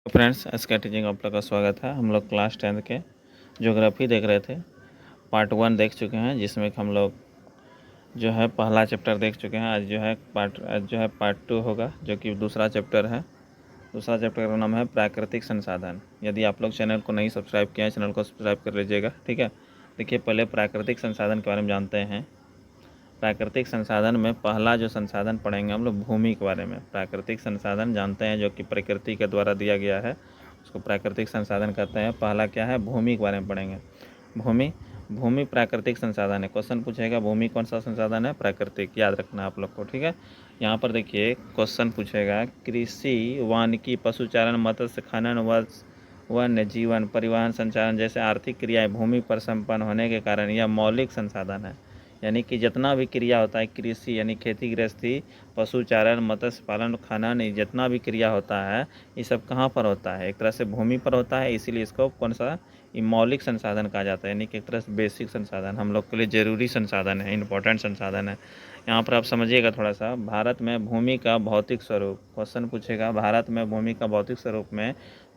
Friends, SK teaching आप लोग का स्वागत है। हम लोग क्लास 10 के ज्योग्राफी देख रहे थे। पार्ट 1 देख चुके हैं, जिसमें कि हम लोग जो है पहला चैप्टर देख चुके हैं। आज पार्ट 2 होगा, जो कि दूसरा चैप्टर है। दूसरा चैप्टर का नाम है प्राकृतिक संसाधन। यदि आप लोग चैनल को नहीं सब्सक्राइब किया है, चैनल को सब्सक्राइब कर लीजिएगा, ठीक है। देखिए, पहले प्राकृतिक संसाधन के बारे में जानते हैं। प्राकृतिक संसाधन में पहला जो संसाधन पढ़ेंगे हम लोग भूमि के बारे में। प्राकृतिक संसाधन जानते हैं जो कि प्रकृति के द्वारा दिया गया है, उसको प्राकृतिक संसाधन कहते हैं। पहला क्या है, भूमि के बारे में पढ़ेंगे। भूमि प्राकृतिक संसाधन है। क्वेश्चन पूछेगा भूमि कौन सा संसाधन है, प्राकृतिक। याद रखना आप लोग को, ठीक है। यहाँ पर देखिए क्वेश्चन पूछेगा, कृषि, वानिकी, पशुचारण, मत्स्य खनन, वन्य जीवन, परिवहन, संचालन जैसे आर्थिक क्रियाएं भूमि पर संपन्न होने के कारण यह मौलिक संसाधन है। यानी कि जितना भी क्रिया होता है, कृषि यानी खेती गृहस्थी, पशुचारण, मत्स्य पालन, खनन, जितना भी क्रिया होता है, ये सब कहाँ पर होता है, एक तरह से भूमि पर होता है। इसीलिए इसको कौन सा, ये मौलिक संसाधन कहा जाता है। यानी कि एक तरह से बेसिक संसाधन, हम लोग के लिए ज़रूरी संसाधन है, इम्पोर्टेंट संसाधन है। यहाँ पर आप समझिएगा थोड़ा सा, भारत में भूमि का भौतिक स्वरूप। क्वेश्चन पूछेगा भारत में भूमि का भौतिक स्वरूप में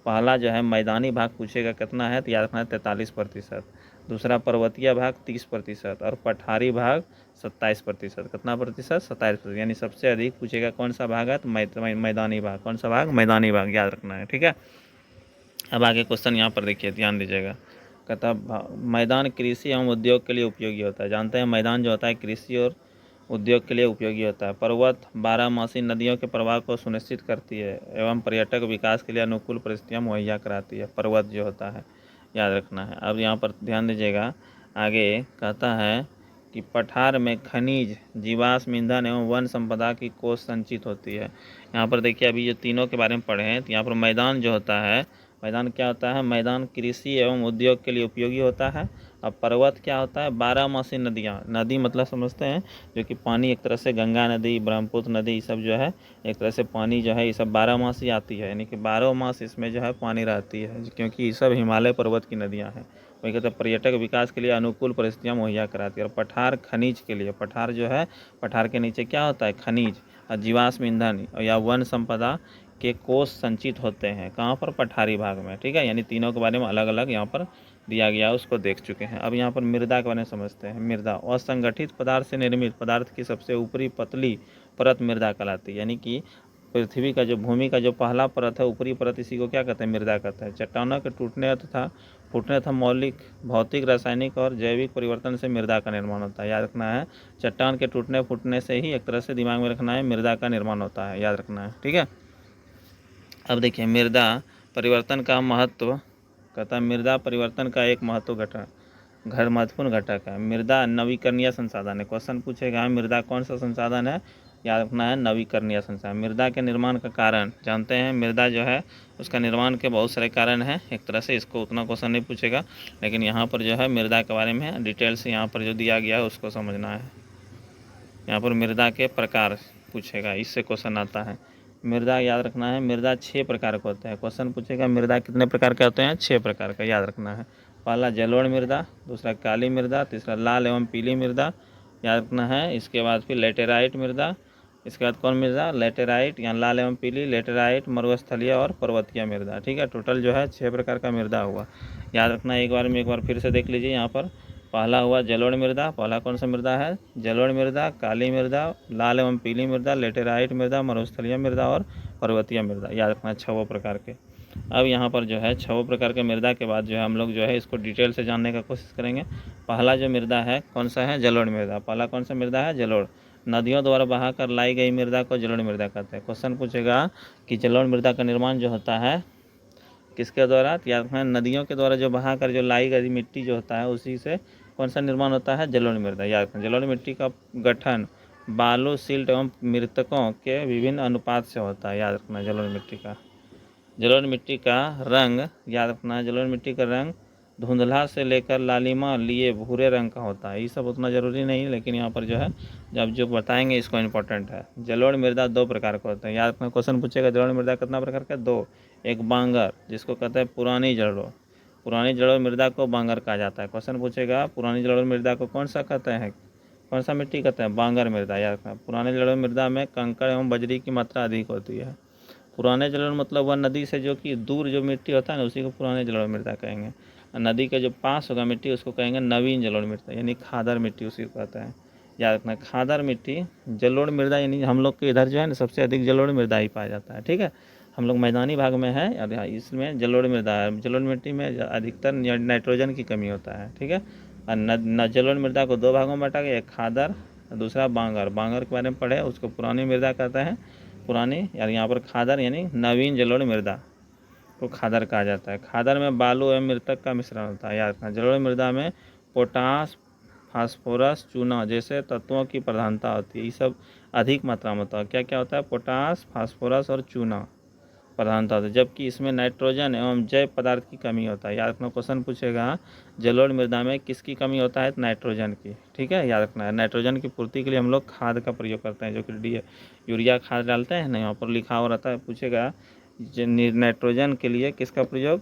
पहला जो है मैदानी भाग पूछेगा कितना है, तो याद रखना है 43%। दूसरा पर्वतीय भाग 30% और पठारी भाग 27%। कितना प्रतिशत, 27%। यानी सबसे अधिक पूछेगा कौन सा भाग है, तो मैदानी भाग। कौन सा भाग, मैदानी भाग, याद रखना है, ठीक है। अब आगे क्वेश्चन यहाँ पर देखिए, ध्यान दीजिएगा। कहता मैदान कृषि एवं उद्योग के लिए उपयोगी होता है। जानते हैं मैदान जो होता है कृषि और उद्योग के लिए उपयोगी होता है। पर्वत बारहमासी नदियों के प्रवाह को सुनिश्चित करती है एवं पर्यटक विकास के लिए अनुकूल परिस्थितियाँ मुहैया कराती है। पर्वत जो होता है, याद रखना है। अब यहाँ पर ध्यान दीजिएगा, आगे कहता है कि पठार में खनिज, जीवाश्म ईंधन एवं वन संपदा की कोष संचित होती है। यहाँ पर देखिए, अभी जो तीनों के बारे में पढ़े हैं, तो यहाँ पर मैदान जो होता है, मैदान क्या होता है, मैदान कृषि एवं उद्योग के लिए उपयोगी होता है। अब पर्वत क्या होता है, बारहमासी नदियाँ, नदी मतलब समझते हैं जो कि पानी, एक तरह से गंगा नदी, ब्रह्मपुत्र नदी, ये सब जो है एक तरह से पानी जो है ये सब 12 मासी आती है। यानी कि 12 मास इसमें जो है पानी रहती है, क्योंकि ये सब हिमालय पर्वत की नदियाँ हैं। वही कहते हैं पर्यटक विकास के लिए अनुकूल परिस्थितियाँ मुहैया कराती है। और पठार खनिज के लिए, पठार जो है, पठार के नीचे क्या होता है, खनिज और जीवाश्म ईंधन या वन संपदा के कोष संचित होते हैं। कहाँ पर, पठारी भाग में, ठीक है। यानी तीनों के बारे में अलग अलग यहाँ पर दिया गया, उसको देख चुके हैं। अब यहाँ पर मृदा के बारे में समझते हैं। मृदा असंगठित पदार्थ से निर्मित पदार्थ की सबसे ऊपरी पतली परत मृदा कहलाती है। यानी कि पृथ्वी का जो, भूमि का जो पहला परत है, ऊपरी परत, इसी को क्या कहते हैं, मृदा कहते हैं। चट्टानों के टूटने तथा फूटने तथा मौलिक भौतिक, रासायनिक और जैविक परिवर्तन से मृदा का निर्माण होता है। याद रखना है, चट्टान के टूटने फूटने से ही, एक तरह से दिमाग में रखना है, मृदा का निर्माण होता है, याद रखना है, ठीक है। अब देखिए मृदा परिवर्तन का महत्व, कहता है मृदा परिवर्तन का एक महत्वपूर्ण घटक है। मृदा नवीकरणीय संसाधन है। क्वेश्चन पूछेगा मृदा कौन सा संसाधन है, याद रखना है नवीकरणीय संसाधन। मृदा के निर्माण का कारण जानते हैं, मृदा जो है उसका निर्माण के बहुत सारे कारण हैं। एक तरह से इसको उतना क्वेश्चन नहीं पूछेगा, लेकिन यहाँ पर जो है मृदा के बारे में डिटेल से यहाँ पर जो दिया गया है उसको समझना है। यहाँ पर मृदा के प्रकार पूछेगा, इससे क्वेश्चन आता है। मृदा याद रखना है, मृदा 6 प्रकार के होते हैं। क्वेश्चन पूछेगा मृदा कितने प्रकार के होते हैं, 6 प्रकार का, याद रखना है। पहला जलोढ़ मृदा, दूसरा काली मृदा, तीसरा लाल एवं पीली मृदा, याद रखना है। इसके बाद फिर लेटेराइट मृदा, इसके बाद कौन मृदा, लेटेराइट या लाल एवं पीली, लेटेराइट, मरुस्थलीय और पर्वतीय मृदा, ठीक है। टोटल जो है 6 प्रकार का मृदा हुआ, याद रखना है। एक बार फिर से देख लीजिए। यहाँ पर पहला हुआ जलोढ़ मृदा, पहला कौन सा मृदा है, जलोढ़ मृदा, काली मृदा, लाल एवं पीली मृदा, लेटेराइट मृदा, मरुस्थलीय मृदा और पर्वतीय मृदा, याद रखना है 6 प्रकार के। अब यहाँ पर जो है 6 प्रकार के मृदा के बाद जो है हम लोग जो है इसको डिटेल से जानने का कोशिश करेंगे। पहला जो मृदा है कौन सा है, जलोढ़ मृदा। पहला कौन सा मृदा है, जलोढ़। नदियों द्वारा बहाकर लाई गई मृदा को जलोढ़ मृदा कहते हैं। क्वेश्चन पूछेगा कि जलोढ़ मृदा का निर्माण जो होता है किसके द्वारा, याद रखना है नदियों के द्वारा जो बहाकर जो लाई गई मिट्टी जो होता है, उसी से कौन सा निर्माण होता है, जलोढ़ मृदा, याद रखना। जलोढ़ मिट्टी का गठन बालू, सिल्ट एवं मृतकों के विभिन्न अनुपात से होता है, याद रखना। जलोढ़ मिट्टी का रंग, याद रखना है, जलोढ़ मिट्टी का रंग धुंधला से लेकर लालिमा लिए भूरे रंग का होता है। ये सब उतना ज़रूरी नहीं, लेकिन यहाँ पर जो है जब जो बताएंगे इसको इम्पोर्टेंट है। जलोढ़ मृदा 2 प्रकार के होते हैं, याद रखना। क्वेश्चन पूछेगा जलोढ़ मृदा कितना प्रकार का, 2। एक बांगर, जिसको कहते हैं पुरानी जलोढ़ मृदा को बांगर कहा जाता है। क्वेश्चन पूछेगा पुरानी जलोढ़ मृदा को कौन सा कहते हैं, कौन सा मिट्टी कहते हैं, बांगर मृदा, याद रखना। पुरानी जलोढ़ मृदा में कंकड़ एवं बजरी की मात्रा अधिक होती है पुराने जलोढ़ मतलब वह नदी से जो कि दूर जो मिट्टी होता है ना, उसी को पुराने जलोढ़ मृदा कहेंगे। नदी के जो पास होगा मिट्टी उसको कहेंगे नवीन जलोढ़ मृदा, यानी खादर मिट्टी उसी को कहता है। याद रखना, खादर मिट्टी जलोढ़ मृदा, यानी हम लोग के इधर जो है ना सबसे अधिक जलोढ़ मृदा ही पाया जाता है। ठीक है, हम लोग मैदानी भाग में है और इसमें जलोढ़ मृदा है। जलोढ़ मिट्टी में अधिकतर नाइट्रोजन की कमी होता है। ठीक है, और जलोढ़ मृदा को दो भागों में बांटा गया, एक खादर, दूसरा बांगर। बांगर के बारे में पढ़े, उसको पुरानी मृदा कहते हैं। पुरानी यार यहाँ पर खादर यानी नवीन जलोढ़ मृदा को खादर कहा जाता है। खादर में बालू एवं मृतक का मिश्रण होता है। याद रखना, जलोढ़ मृदा में पोटास, फास्फोरस, चूना जैसे तत्वों की प्रधानता होती है। ये सब अधिक मात्रा में होता है। क्या क्या होता है? पोटास, फास्फोरस और चूना प्रधानता होती है, जबकि इसमें नाइट्रोजन एवं जैव पदार्थ की कमी होता है। याद रखना, क्वेश्चन पूछेगा जलोढ़ मृदा में किसकी कमी होता है? नाइट्रोजन की। ठीक है, याद रखना है। नाइट्रोजन की पूर्ति के लिए हम लोग खाद का प्रयोग करते हैं, जो कि यूरिया खाद डालते हैं ना, यहाँ पर लिखा हुआ रहता है। पूछेगा नाइट्रोजन के लिए किसका प्रयोग?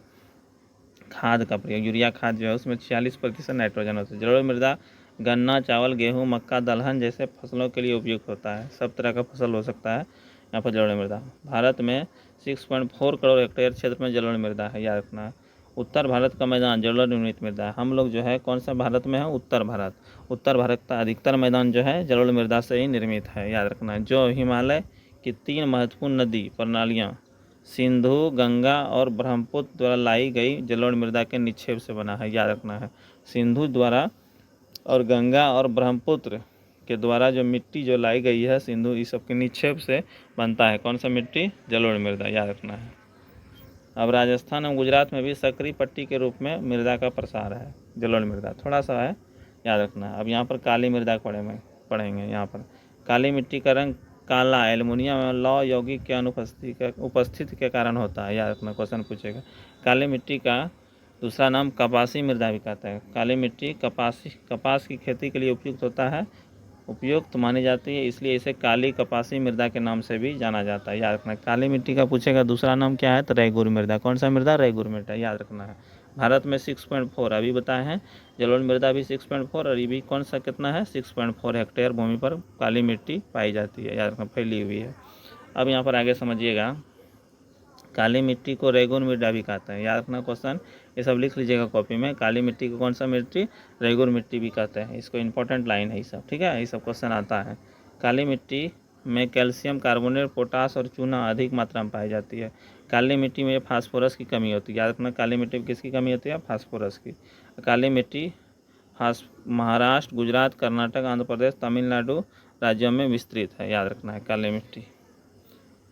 खाद का प्रयोग। यूरिया खाद जो है उसमें 46% नाइट्रोजन होता है। जलोढ़ मृदा गन्ना, चावल, गेहूँ, मक्का, दलहन जैसे फसलों के लिए उपयुक्त होता है। सब तरह का फसल हो सकता है यहाँ पर जलोढ़ मृदा। भारत में 6.4 करोड़ हेक्टेयर क्षेत्र में जलोढ़ मृदा है। याद रखना, उत्तर भारत का मैदान जलोढ़ निर्मित मृदा है। हम लोग जो है कौन सा भारत में है? उत्तर भारत। उत्तर भारत का अधिकतर मैदान जो है जलोढ़ मृदा से ही निर्मित है। याद रखना, जो हिमालय की 3 महत्वपूर्ण नदी प्रणालियाँ सिंधु, गंगा और ब्रह्मपुत्र द्वारा लाई गई जलोढ़ मृदा के निक्षेप से बना है। याद रखना है, सिंधु द्वारा और गंगा और ब्रह्मपुत्र के द्वारा जो मिट्टी जो लाई गई है सिंधु, इस सब के निक्षेप से बनता है। कौन सा मिट्टी? जलोढ़ मृदा। याद रखना है। अब राजस्थान और गुजरात में भी सकरी पट्टी के रूप में मृदा का प्रसार है। जलोढ़ मृदा थोड़ा सा है, याद रखना। अब यहाँ पर काली मृदा पढ़ेंगे। यहाँ पर काली मिट्टी का रंग काला एल्युमिनियम एवं लौह यौगिक के उपस्थिति के कारण होता है। याद रखना, क्वेश्चन पूछेगा। काली मिट्टी का दूसरा नाम कपासी मृदा भी कहता है। काली मिट्टी कपास की खेती के लिए उपयुक्त मानी जाती है, इसलिए इसे काली कपासी मृदा के नाम से भी जाना जाता है। याद रखना, काली मिट्टी का पूछेगा दूसरा नाम क्या है? तो रेगुर मृदा। कौन सा मृदा? रेगुर मृदा। याद रखना है। भारत में 6.4 अभी बताए हैं, जलोढ़ मृदा भी 6.4 और ये भी कौन सा कितना है? 6.4 हेक्टेयर भूमि पर काली मिट्टी पाई जाती है। याद रखना, फैली हुई है। अब यहाँ पर आगे समझिएगा, काली मिट्टी को रेगुर मृदा भी कहते हैं। याद रखना क्वेश्चन, ये सब लिख लीजिएगा कॉपी में। काली मिट्टी को कौन सा मिट्टी? रेगुर मिट्टी भी कहते हैं। इसको इंपॉर्टेंट लाइन है ये सब। ठीक है, ये सब क्वेश्चन आता है। काली मिट्टी में कैल्शियम कार्बोनेट, पोटास और चूना अधिक मात्रा में पाई जाती है। काली मिट्टी में फास्फोरस की कमी होती है। याद रखना, काली मिट्टी में किसकी कमी होती है? फास्फोरस की। काली मिट्टी महाराष्ट्र, गुजरात, कर्नाटक, आंध्र प्रदेश, तमिलनाडु राज्यों में विस्तृत है। याद रखना है काली मिट्टी।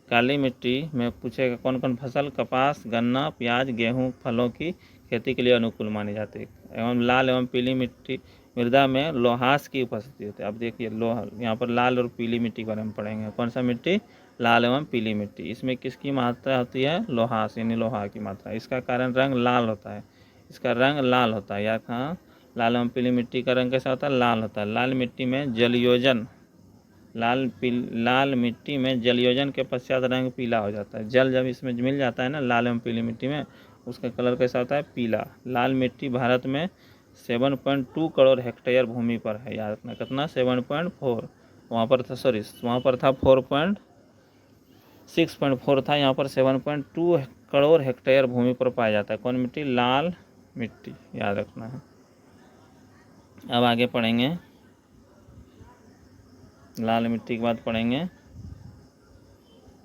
काली मिट्टी में पूछेगा कौन कौन फसल? कपास, गन्ना, प्याज, गेहूं, फलों की खेती के लिए अनुकूल मानी जाती है। एवं लाल एवं पीली मिट्टी मृदा में लोहास की उपस्थिति होती है। अब देखिए लोहा, यहाँ पर लाल और पीली मिट्टी के बारे में पढ़ेंगे। कौन सा मिट्टी? लाल एवं पीली मिट्टी। इसमें किसकी मात्रा होती है? लोहास यानी लोहा की मात्रा। इसका कारण रंग लाल होता है। इसका रंग लाल होता है। या कहाँ? लाल एवं पीली मिट्टी का रंग कैसा होता है? लाल होता है। लाल मिट्टी में जलयोजन लाल मिट्टी में जलयोजन के पश्चात रंग पीला हो जाता है। जल जब इसमें मिल जाता है ना लाल एवं पीली मिट्टी में, उसका कलर कैसा होता है? पीला। लाल मिट्टी भारत में 7.2 करोड़ हेक्टेयर भूमि पर है। याद रखना, कितना? 7.4। वहाँ पर था 6.4 था, यहाँ पर 7.2 करोड़ हेक्टेयर भूमि पर पाया जाता है। कौन मिट्टी? लाल मिट्टी। याद रखना है। अब आगे पढ़ेंगे, लाल मिट्टी के बाद पढ़ेंगे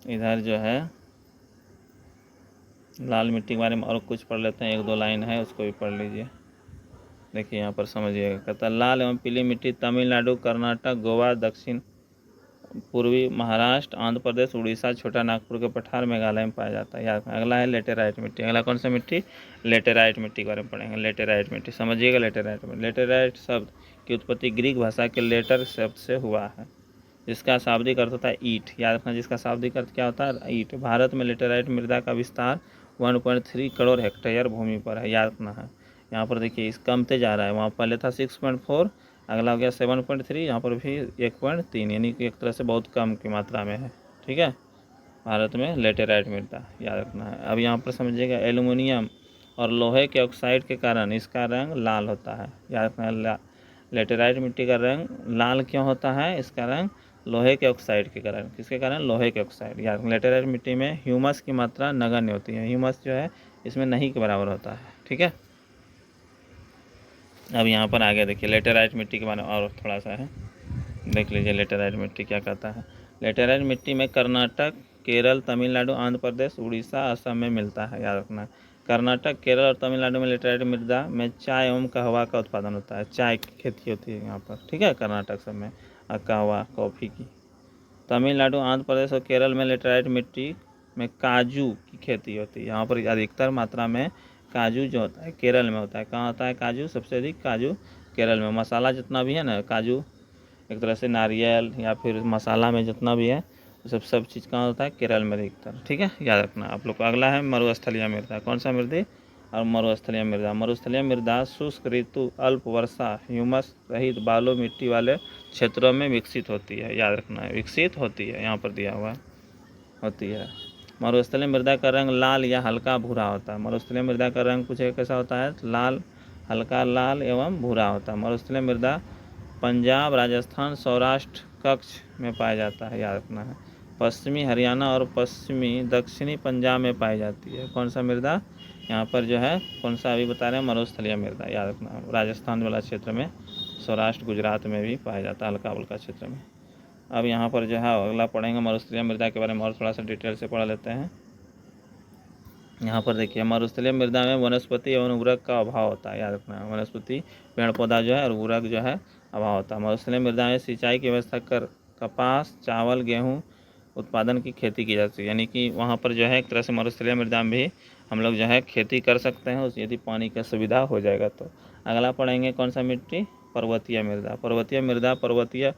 इधर जो है लाल मिट्टी के बारे में और कुछ पढ़ लेते हैं। 1-2 लाइन है, उसको भी पढ़ लीजिए। देखिए यहाँ पर समझिएगा, कहता है लाल एवं पीली मिट्टी तमिलनाडु, कर्नाटक, गोवा, दक्षिण पूर्वी महाराष्ट्र, आंध्र प्रदेश, उड़ीसा, छोटा नागपुर के पठार, मेघालय में पाया जाता है। याद अगला है लेटेराइट मिट्टी। अगला कौन सा मिट्टी? लेटेराइट मिट्टी के बारे में पढ़ेंगे। लेटेराइट मिट्टी समझिएगा। लेटेराइट शब्द की उत्पत्ति ग्रीक भाषा के लेटर शब्द से हुआ है, जिसका शाब्दिक अर्थ होता है ईंट। याद रखना, जिसका शाब्दिक अर्थ क्या होता है? ईंट। भारत में लेटेराइट मृदा का विस्तार 1.3 करोड़ हेक्टेयर भूमि पर है। याद रखना है। यहाँ पर देखिए इस कमते जा रहा है, वहाँ पहले था 6.4, अगला हो गया 7.3, यहाँ पर भी 1.3, यानी कि एक तरह से बहुत कम की मात्रा में है। ठीक है, भारत में लेटेराइट मृदा। याद रखना है। अब यहाँ पर समझिएगा, एल्युमिनियम और लोहे के ऑक्साइड के कारण इसका रंग लाल होता है। याद रखना, लेटेराइट मिट्टी का रंग लाल क्यों होता है? इसका रंग लोहे के ऑक्साइड के कारण। किसके कारण? लोहे के ऑक्साइड। या लेटेराइट मिट्टी में ह्यूमस की मात्रा नगण्य होती है, ह्यूमस जो है इसमें नहीं के बराबर होता है। ठीक है, अब यहाँ पर आगे देखिए लेटेराइट मिट्टी के बारे में और थोड़ा सा है, देख लीजिए लेटेराइट मिट्टी क्या कहता है। लेटेराइट मिट्टी में कर्नाटक, केरल, तमिलनाडु, आंध्र प्रदेश, उड़ीसा, असम में मिलता है। याद रखना, कर्नाटक, केरल और तमिलनाडु में लेटेराइट मृदा में चाय एवं कहवा का उत्पादन होता है। चाय की खेती होती है यहाँ पर। ठीक है, कर्नाटक सब में, और कहवा कॉफ़ी की। तमिलनाडु, आंध्र प्रदेश और केरल में लेटेराइट मिट्टी में काजू की खेती होती है। यहाँ पर अधिकतर मात्रा में काजू जो होता है केरल में होता है। कहाँ होता है काजू? सबसे अधिक काजू केरल में। मसाला जितना भी है ना, काजू एक तरह से नारियल या फिर मसाला में जितना भी है सब चीज़ कहाँ होता है? केरल में अधिकतर। ठीक है, याद रखना आप लोग को। अगला है मरुस्थलीय मृदा। कौन सा मृदा? और मरुस्थलीय मृदा। मरुस्थलीय मृदा शुष्क ऋतु, अल्प वर्षा, ह्यूमस रहित बालू मिट्टी वाले क्षेत्रों में विकसित होती है। याद रखना है, विकसित होती है, यहाँ पर दिया हुआ होती है। मरुस्थलीय मृदा का रंग लाल या हल्का भूरा होता है। मरुस्थलीय मृदा का रंग कुछ कैसा होता है? लाल, हल्का लाल एवं भूरा होता है। मरुस्थलीय मृदा पंजाब, राजस्थान, सौराष्ट्र कक्ष में पाया जाता है। याद रखना है, पश्चिमी हरियाणा और पश्चिमी दक्षिणी पंजाब में पाई जाती है। कौन सा मृदा? यहाँ पर जो है कौन सा अभी बता रहे हैं? मरुस्थलीय मृदा। याद रखना, राजस्थान वाला क्षेत्र में, सौराष्ट्र गुजरात में भी पाया जाता है, हल्का हल्का क्षेत्र में। अब यहाँ पर जो है अगला पढ़ेंगे मरुस्थलीय मृदा के बारे में और थोड़ा सा डिटेल से पढ़ लेते हैं। यहाँ पर देखिए मरुस्थलीय मृदा में वनस्पति एवं उर्वरक का अभाव होता है। याद रखना है, वनस्पति पेड़ पौधा जो है और उर्वरक जो है अभाव होता है। मरुस्थलीय मृदा में सिंचाई की व्यवस्था कर कपास, चावल, गेहूँ उत्पादन की खेती की जाती है। यानी कि वहाँ पर जो है एक तरह से मरुस्थलीय मृदा में भी हम लोग जो है खेती कर सकते हैं, यदि पानी का सुविधा हो जाएगा तो। अगला पढ़ेंगे कौन सा मिट्टी? पर्वतीय मृदा। पर्वतीय मृदा पर्वतीय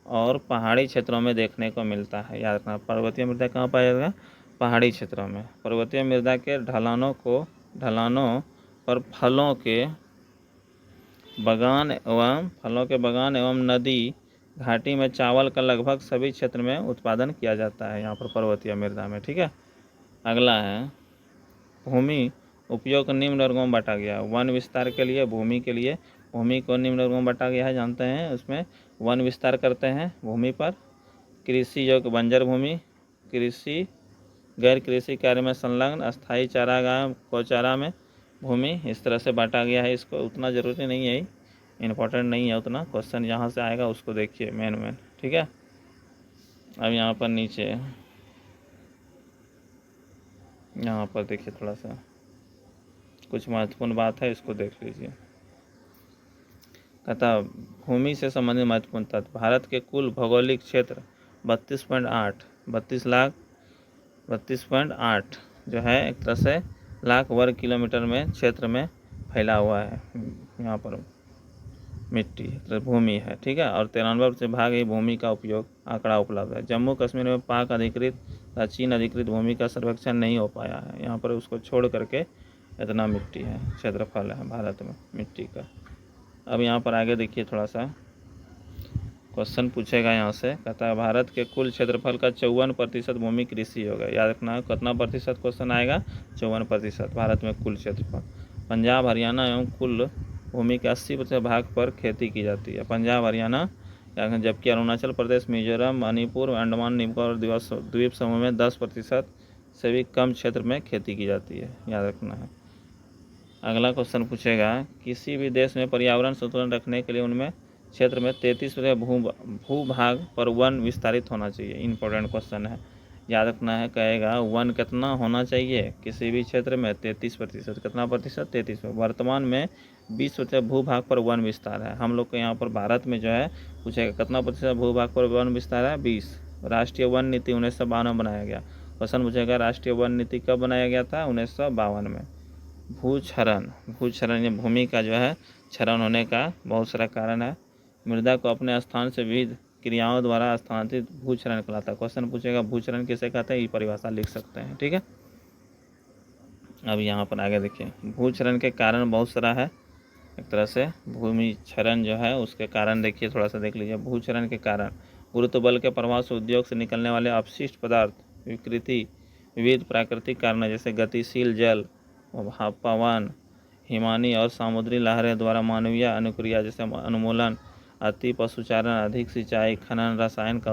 और पहाड़ी क्षेत्रों में देखने को मिलता है। याद रखना, पर्वतीय मृदा कहाँ पाया जाएगा? पहाड़ी क्षेत्रों में। पर्वतीय मृदा के ढलानों पर फलों के बगान एवं नदी घाटी में चावल का लगभग सभी क्षेत्र में उत्पादन किया जाता है, यहाँ पर पर्वतीय मृदा में। ठीक है, अगला है भूमि उपयोग निम्न वर्गों में बांटा गया। वन विस्तार के लिए, भूमि के लिए भूमि को निम्न वर्गों में बांटा गया है, जानते हैं। उसमें वन विस्तार करते हैं भूमि पर, कृषि योग्य बंजर भूमि, कृषि गैर कृषि कार्य में संलग्न, अस्थायी चारागाह गौचारा में भूमि, इस तरह से बांटा गया है। इसको उतना ज़रूरी नहीं है, इम्पोर्टेंट नहीं है उतना। क्वेश्चन यहाँ से आएगा उसको देखिए मेन। ठीक है, अब यहाँ पर नीचे यहाँ पर देखिए थोड़ा सा कुछ महत्वपूर्ण बात है, इसको देख लीजिए। कहता भूमि से संबंधित महत्वपूर्ण तथ्य। भारत के कुल भौगोलिक क्षेत्र 32.8 जो है एक तरह से लाख वर्ग किलोमीटर में क्षेत्र में फैला हुआ है। यहाँ पर मिट्टी तो भूमि है। ठीक है, और 93% भाग ही भूमि का उपयोग आंकड़ा उपलब्ध है। जम्मू कश्मीर में पाक अधिकृत या चीन अधिकृत भूमि का सर्वेक्षण नहीं हो पाया है। यहाँ पर उसको छोड़ करके इतना मिट्टी है, क्षेत्रफल है भारत में मिट्टी का। अब यहाँ पर आगे देखिए थोड़ा सा क्वेश्चन पूछेगा यहाँ से। कहता है भारत के कुल क्षेत्रफल का 54% भूमि कृषि होगा। याद रखना है कितना प्रतिशत क्वेश्चन आएगा? 54% भारत में कुल क्षेत्रफल। पंजाब, हरियाणा एवं कुल भूमि के 80% भाग पर खेती की जाती है। पंजाब, हरियाणा, जबकि अरुणाचल प्रदेश, मिजोरम, मणिपुर, अंडमान निकोबार द्वीप समूह में 10% से भी कम क्षेत्र में खेती की जाती है। याद रखना है। अगला क्वेश्चन पूछेगा किसी भी देश में पर्यावरण संतुलन रखने के लिए उनमें क्षेत्र में 33% भूभाग पर वन विस्तारित होना चाहिए। इंपॉर्टेंट क्वेश्चन है, याद रखना है। कहेगा वन कितना होना चाहिए किसी भी क्षेत्र में? 33%। कितना प्रतिशत? 33%। वर्तमान में 20% भूभाग पर वन विस्तार है। हम लोग के यहाँ पर भारत में जो है पूछेगा कितना प्रतिशत भूभाग पर वन विस्तार है? 20। राष्ट्रीय वन नीति 1952 में बनाया गया। क्वेश्चन पूछेगा राष्ट्रीय वन नीति कब बनाया गया था? 1952 में। भूक्षरण ये भूमि का जो है क्षरण होने का बहुत सारा कारण है। मृदा को अपने स्थान से विविध क्रियाओं द्वारा स्थानांतरित भूक्षरण कहलाता है। क्वेश्चन पूछेगा भूक्षरण किसे कहते हैं? ये परिभाषा लिख सकते हैं। ठीक है, अब यहाँ पर आगे देखिए भूक्षरण के कारण बहुत सारा है। एक तरह से भूमि क्षरण जो है उसके कारण देखिए थोड़ा सा देख लीजिए। भूक्षरण के कारण गुरुत्व बल के प्रभाव से उद्योग से निकलने वाले अपशिष्ट पदार्थ, विकृति, विविध प्राकृतिक कारण जैसे गतिशील जल, पवन, हिमानी और समुद्री लहरें द्वारा मानवीय अनुक्रिया जैसे अनुमूलन, अति पशुचारण, अधिक सिंचाई, खनन, रसायन का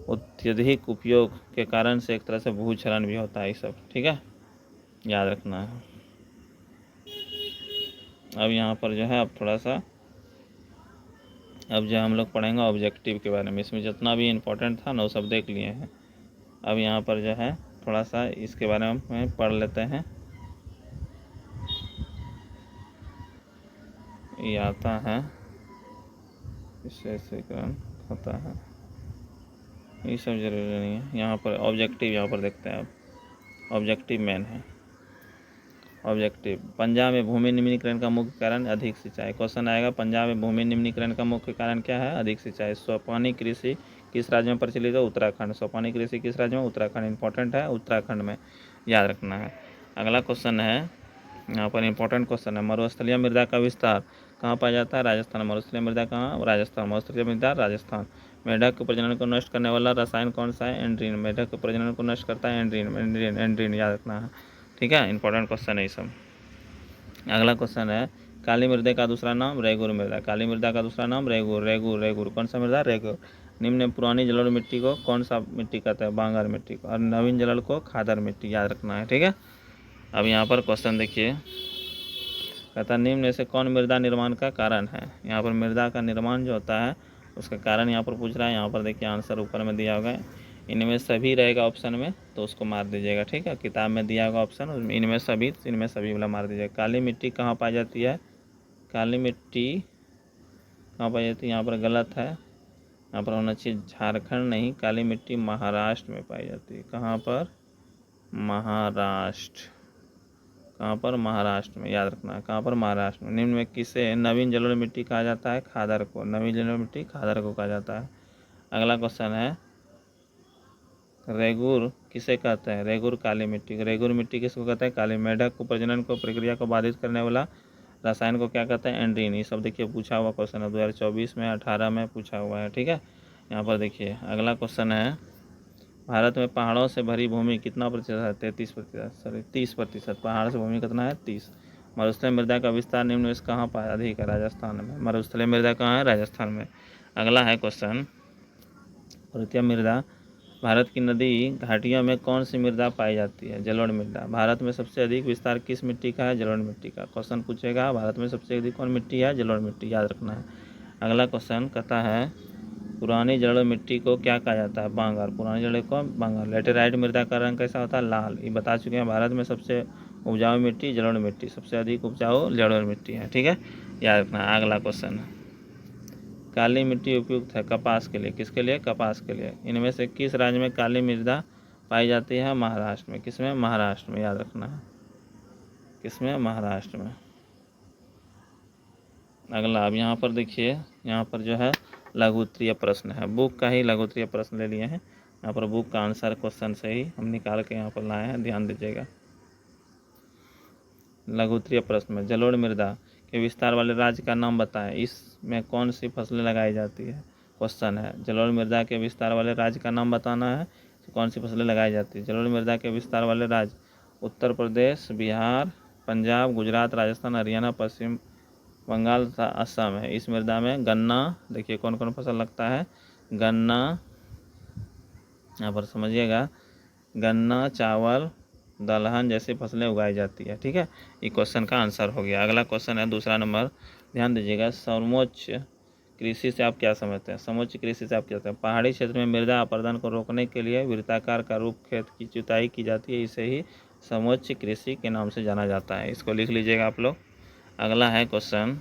अत्यधिक उपयोग के कारण से एक तरह से भूक्षरण भी होता है। ये सब ठीक है, याद रखना है। अब यहाँ पर जो है अब थोड़ा सा अब जो हम लोग पढ़ेंगे ऑब्जेक्टिव के बारे में। इसमें जितना भी इम्पोर्टेंट था ना वो सब देख लिए हैं। अब यहाँ पर जो है थोड़ा सा इसके बारे में पढ़ लेते हैं। ये आता है, विशेषीकरण होता है, ये सब जरूरी नहीं है। यहाँ पर ऑब्जेक्टिव यहाँ पर देखते हैं। अब ऑब्जेक्टिव मेन है। ऑब्जेक्टिव, पंजाब में भूमि निम्नीकरण का मुख्य कारण अधिक सिंचाई। क्वेश्चन आएगा, पंजाब में भूमि निम्नीकरण का मुख्य कारण क्या है? अधिक सिंचाई। सोपानी कृषि किस राज्य में प्रचलित है? उत्तराखंड। सोपानी कृषि किस राज्य में? उत्तराखंड। इंपॉर्टेंट है, उत्तराखंड में, याद रखना है। अगला क्वेश्चन है, यहाँ पर इंपॉर्टेंट क्वेश्चन है, मरुस्थलीय मृदा का विस्तार कहाँ पाया जाता है? राजस्थान। मरुस्थलीय मृदा कहाँ? राजस्थान। मरुस्थलीय मृदा राजस्थान। मेढक के प्रजनन को नष्ट करने वाला रसायन कौन सा है? एंड्रीन। मेढक के प्रजनन को नष्ट करता है एंड्रीन, याद रखना है। ठीक है, इंपॉर्टेंट क्वेश्चन है ये सब। अगला क्वेश्चन है, काली मृदा का दूसरा नाम? रेगुर मृदा। काली मृदा का दूसरा नाम रेगुर। कौन सा मृदा? रेगुर। निम्न में पुरानी जलोढ़ मिट्टी को कौन सा मिट्टी कहते हैं? बांगर मिट्टी को। और नवीन जलोढ़ को खादर मिट्टी, याद रखना है। ठीक है, अब यहाँ पर क्वेश्चन देखिए, कहता निम्न में से कौन मृदा निर्माण का कारण है? यहाँ पर मृदा का निर्माण जो होता है उसका कारण यहाँ पर पूछ रहा है। यहाँ पर देखिए आंसर ऊपर में दिया होगा, इनमें सभी रहेगा ऑप्शन में तो उसको मार दीजिएगा। ठीक है, किताब में दिया होगा ऑप्शन, इनमें सभी वाला मार दीजिएगा। काली मिट्टी कहाँ पाई जाती है? काली मिट्टी कहाँ पाई जाती है? यहाँ पर गलत है, यहाँ पर होना चाहिए झारखंड, नहीं, काली मिट्टी महाराष्ट्र में पाई जाती है। कहाँ पर? महाराष्ट्र। कहाँ पर? महाराष्ट्र में, याद रखना है, कहाँ पर? महाराष्ट्र में। निम्न में किसे नवीन जलोढ़ मिट्टी कहा जाता है? खादर को। नवीन जलोढ़ मिट्टी खादर को कहा जाता है। अगला क्वेश्चन है, रेगुर किसे कहते हैं? रेगुर काली मिट्टी। रेगुर मिट्टी किसको कहते हैं? काली। मेढक को प्रजनन को प्रक्रिया को बाधित करने वाला रसायन को क्या कहते हैं? एंड्रीन। ये सब देखिए पूछा हुआ क्वेश्चन है, 2024 में 18 में पूछा हुआ है। ठीक है, यहाँ पर देखिए अगला क्वेश्चन है, भारत में पहाड़ों से भरी भूमि कितना प्रतिशत है? 30%। पहाड़ से भूमि कितना है? 30। मरुस्थलीय मृदा का विस्तार निम्न में कहाँ पाया अधिक है? राजस्थान में। मरुस्थलीय मृदा कहाँ है? राजस्थान में। अगला है क्वेश्चन, पर्वतीय मृदा, भारत की नदी घाटियों में कौन सी मृदा पाई जाती है? जलोढ़ मृदा। भारत में सबसे अधिक विस्तार किस मिट्टी का है? जलोढ़ मिट्टी का। क्वेश्चन पूछेगा भारत में सबसे अधिक कौन मिट्टी है? जलोढ़ मिट्टी, याद रखना है। अगला क्वेश्चन कहता है, पुरानी जलोढ़ मिट्टी को क्या कहा जाता है? बांगर। पुरानी जलोढ़ को बांगर। लेटेराइट मृदा का रंग कैसा होता है? लाल। ये बता चुके हैं, भारत में सबसे उपजाऊ मिट्टी जलोढ़ मिट्टी, सबसे अधिक उपजाऊ जलोढ़ मिट्टी है। ठीक है, याद रखना है। अगला क्वेश्चन, काली मिट्टी उपयुक्त है कपास के लिए। किसके लिए? कपास के लिए। इनमें से किस राज्य में काली मृदा पाई जाती है? महाराष्ट्र में। किसमें? महाराष्ट्र में, याद रखना है, किसमें? महाराष्ट्र में। अगला, अब यहाँ पर देखिए, यहाँ पर जो है लघु उत्तरीय प्रश्न है, बुक का ही लघु उत्तरीय प्रश्न ले लिए हैं। यहाँ पर बुक का आंसर क्वेश्चन से ही हम निकाल के यहाँ पर लाए हैं, ध्यान दीजिएगा। लघु उत्तरीय प्रश्न में, जलोढ़ मृदा के विस्तार वाले राज्य का नाम बताएं, इसमें कौन सी फसलें लगाई जाती है? क्वेश्चन है, जलोढ़ मृदा के विस्तार वाले राज्य का नाम बताना है, कौन सी फसलें लगाई जाती है? जलोढ़ मृदा के विस्तार वाले राज्य उत्तर प्रदेश, बिहार, पंजाब, गुजरात, राजस्थान, हरियाणा, पश्चिम बंगाल तथा असम है। इस मृदा में गन्ना, देखिए कौन कौन फसल लगता है? गन्ना, यहाँ पर समझिएगा, गन्ना, चावल, दलहन जैसी फसलें उगाई जाती है। ठीक है, ये क्वेश्चन का आंसर हो गया। अगला क्वेश्चन है दूसरा नंबर, ध्यान दीजिएगा, समोच्च कृषि से आप क्या समझते हैं? समोच्च कृषि से आप क्या समझते हैं? पहाड़ी क्षेत्र में मृदा अपरदन को रोकने के लिए वृत्ताकार का रूप खेत की जुताई की जाती है, इसे ही समोच्च कृषि के नाम से जाना जाता है। इसको लिख लीजिएगा आप लोग। अगला है क्वेश्चन,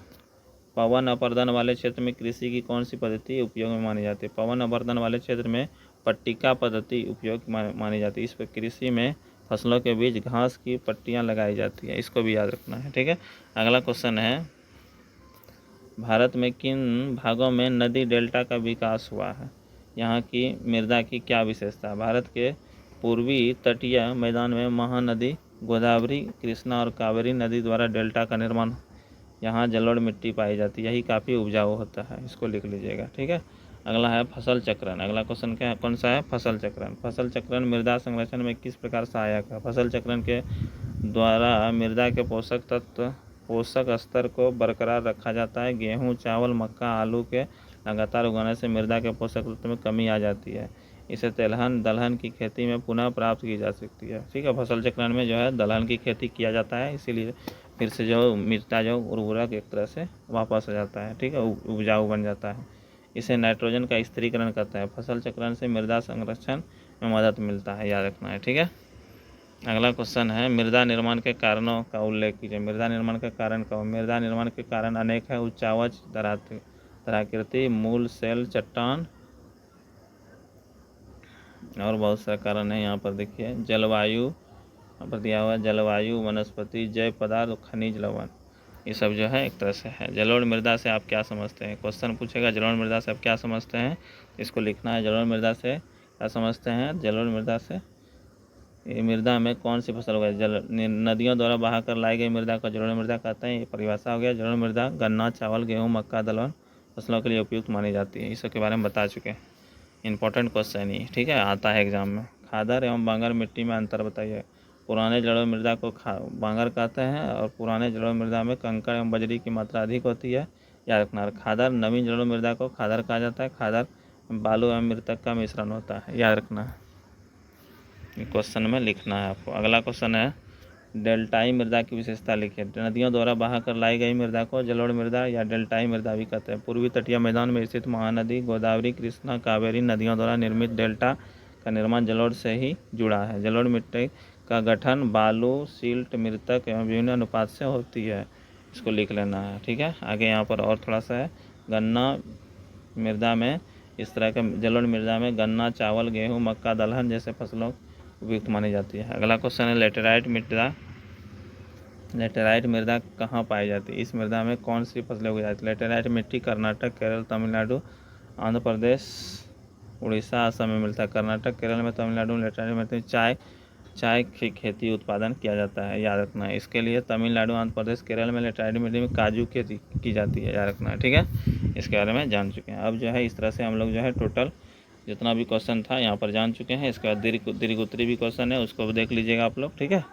पवन अपरदन वाले क्षेत्र में कृषि की कौन सी पद्धति उपयोग में मानी जाती है? पवन अपरदन वाले क्षेत्र में पट्टिका पद्धति उपयोग मानी जाती है। इस पर कृषि में फसलों के बीच घास की पट्टियां लगाई जाती है, इसको भी याद रखना है। ठीक है, अगला क्वेश्चन है, भारत में किन भागों में नदी डेल्टा का विकास हुआ है? यहाँ की मृदा की क्या विशेषता है? भारत के पूर्वी तटीय मैदान में महानदी गोदावरी, कृष्णा और कावेरी नदी द्वारा डेल्टा का निर्माण, यहाँ जलोढ़ मिट्टी पाई जाती है, यही काफ़ी उपजाऊ होता है, इसको लिख लीजिएगा। ठीक है, अगला है फसल चक्रण। अगला क्वेश्चन क्या है, कौन सा है? फसल चक्रण। फसल चक्रण मृदा संरक्षण में किस प्रकार सहायक है? फसल चक्रण के द्वारा मृदा के पोषक तत्व पोषक स्तर को बरकरार रखा जाता है। गेहूँ, चावल, मक्का, आलू के लगातार उगाने से मृदा के पोषक तत्व में कमी आ जाती है। इसे तिलहन दलहन की खेती में पुनः प्राप्त की जा सकती है। ठीक है, फसल चक्रण में जो है दलहन की खेती किया जाता है, इसीलिए फिर से जो मृदा जो उर्वरक एक तरह से वापस आ जाता है। ठीक है, उपजाऊ बन जाता है। इसे नाइट्रोजन का स्थिरीकरण करता है। फसल चक्रण से मृदा संरक्षण में मदद मिलता है, याद रखना है। ठीक है, अगला क्वेश्चन है मृदा निर्माण के कारणों का उल्लेख कीजिए। मृदा निर्माण के कारण का मृदा निर्माण के कारण अनेक है। उच्चावच, धराकृति, मूल, सेल, चट्टान और बहुत सारे कारण है। यहाँ पर देखिए जलवायु, यहाँ पर दिया हुआ है जलवायु, वनस्पति, जैव पदार्थ, खनिज, लवण, ये सब जो है एक तरह से है। जलोढ़ मृदा से आप क्या समझते हैं? क्वेश्चन पूछेगा जलोढ़ मृदा से आप क्या समझते हैं, इसको लिखना है। जलोढ़ मृदा से क्या समझते हैं? जलोढ़ मृदा से ये मृदा में कौन सी फसल उगाई? नदियों द्वारा बहा कर लाई गई मृदा को जलोढ़ मृदा कहते हैं। ये परिभाषा हो गया। जलोढ़ मृदा गन्ना, चावल, गेहूँ, मक्का, दलहन फसलों के लिए उपयुक्त मानी जाती है। इसके बारे में बता चुके हैं, इंपॉर्टेंट क्वेश्चन ही। ठीक है, आता है एग्जाम में। खादर एवं बांगर मिट्टी में अंतर बताइए। पुराने जलोढ़ मृदा को बांगर कहते हैं और पुराने जलोढ़ मृदा में कंकड़ एवं बजरी की मात्रा अधिक होती है, याद रखना। खादर नवीन जलोढ़ मृदा को खादर कहा जाता है। खादर बालू एवं मृतक का मिश्रण होता है, याद रखना। क्वेश्चन में लिखना है आपको। अगला क्वेश्चन है डेल्टाई मृदा की विशेषता लिखिए। नदियों द्वारा बहा कर लाई गई मृदा को जलोढ़ मृदा या डेल्टाई मृदा भी कहते हैं। पूर्वी तटीय मैदान में स्थित महानदी गोदावरी, कृष्णा, कावेरी नदियों द्वारा निर्मित डेल्टा का निर्माण जलोढ़ से ही जुड़ा है। जलोढ़ मिट्टी का गठन बालू, सिल्ट, मृतक एवं विभिन्न अनुपात से होती है, इसको लिख लेना है। ठीक है, आगे यहाँ पर और थोड़ा सा है। गन्ना मृदा में इस तरह के जलोढ़ मृदा में गन्ना, चावल, गेहूँ, मक्का, दलहन जैसे फसलों उपयुक्त मानी जाती है। अगला क्वेश्चन है लेटेराइट मृदा। लेटेराइट मृदा कहाँ पाई जाती है? इस मृदा में कौन सी फसलें उगाई जाती है? लेटेराइट मिट्टी कर्नाटक, केरल, तमिलनाडु, आंध्र प्रदेश, उड़ीसा, असम में मिलता है। कर्नाटक, केरल में, तमिलनाडु में लेटेराइट मिट्टी चाय की खेती उत्पादन किया जाता है, याद रखना है। इसके लिए तमिलनाडु, आंध्र प्रदेश, केरल में लेटेराइट मिट्टी में काजू खेती की जाती है, याद रखना है। ठीक है, इसके बारे में जान चुके हैं। अब जो है इस तरह से हम लोग जो है टोटल जितना भी क्वेश्चन था यहाँ पर जान चुके हैं। इसके बाद दीर्घ उत्तरी भी क्वेश्चन है, उसको भी देख लीजिएगा आप लोग। ठीक है,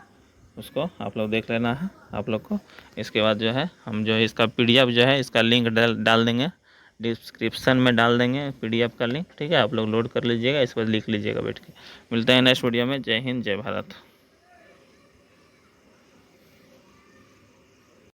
उसको आप लोग देख लेना है आप लोग को। इसके बाद जो है हम जो है इसका PDF जो है इसका लिंक डाल देंगे, डिस्क्रिप्शन में डाल देंगे PDF का लिंक। ठीक है, आप लोग लोड कर लीजिएगा, इस पर लिख लीजिएगा बैठ के। मिलते हैं नेक्स्ट वीडियो में। जय हिंद, जय भारत।